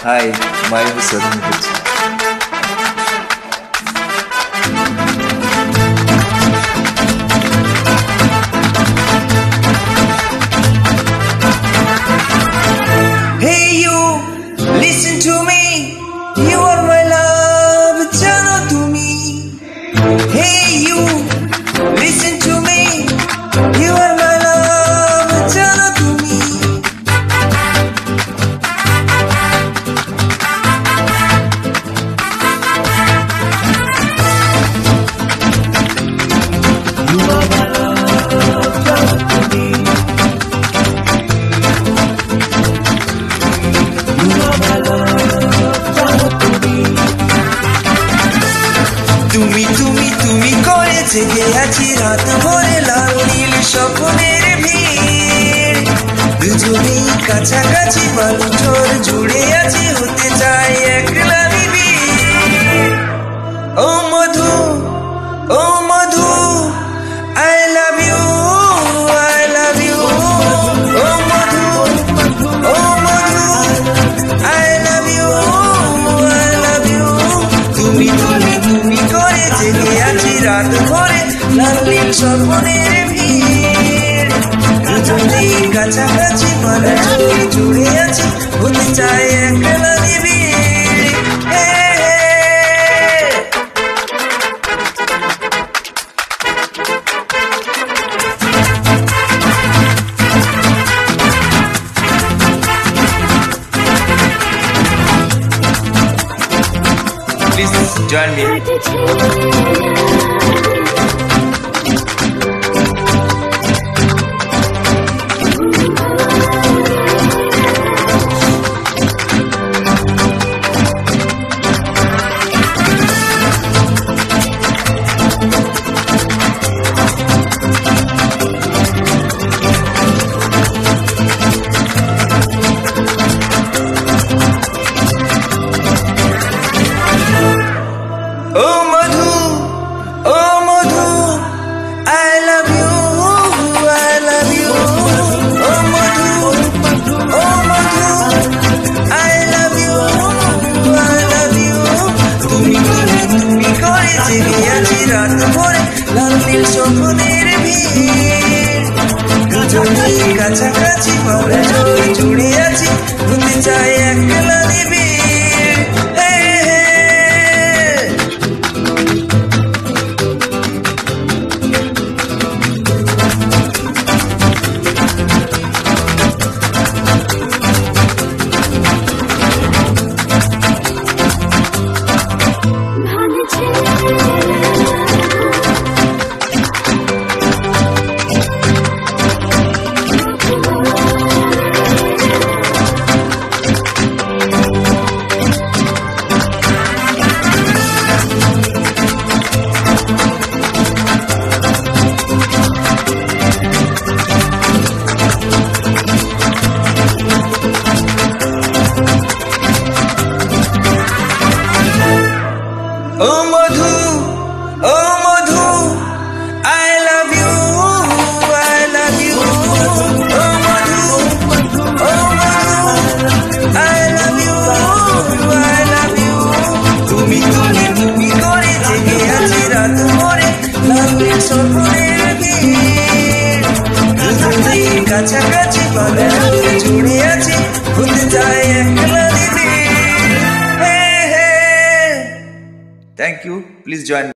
High, মাইবু সরুন করছি। Hey you, listen to me. You are my love, jano tumi. Hey you, listen to me. You are my love, jano tumi. You are my love, jano tumi. তুমি তুমি তুমি করে জেগে আছি রাত ভরে লাল নীল স্বপ্নের ভিড় দুজনেই কাছাকাছি বালু ঝড় জুড়ে আছি হতে চাই একলা নিবিড় ও মধু ও মধু I love you I love you O Madhu O Madhu I love you I love you তুমি তুমি তুমি করে জেগে আছি রাত ভরে লাল নীল স্বপ্নের ভিড় দুজনেই কাছাকাছি মালা জড়িয়ে জুড়ে আছি হতে চাই একলা নিবিড় Please join me. Oh Madhu, oh Madhu, I love you, I love you. Oh Madhu, oh Madhu, I love you, I love you. তুমি তুমি তুমি করে জেগে আছি রাত ভরে লাল নীল স্বপ্নের ভিড় দুজনেই কাছাকাছি মালা জড়িয়ে জুড়ে আছি হতে চাই একলা নিবিড় Oh Madhu, oh Madhu, I love you, I love you. Oh Madhu, oh Madhu, I love you, I love you. তুমি তুমি তুমি করে জেগে আছি রাত ভরে লাল নীল স্বপ্নের ভিড় দুজনেই কাছাকাছি বালা জড়িয়ে জুড়ে আছি হতে চাই একলা নিবিড়। Thank you. Please join me.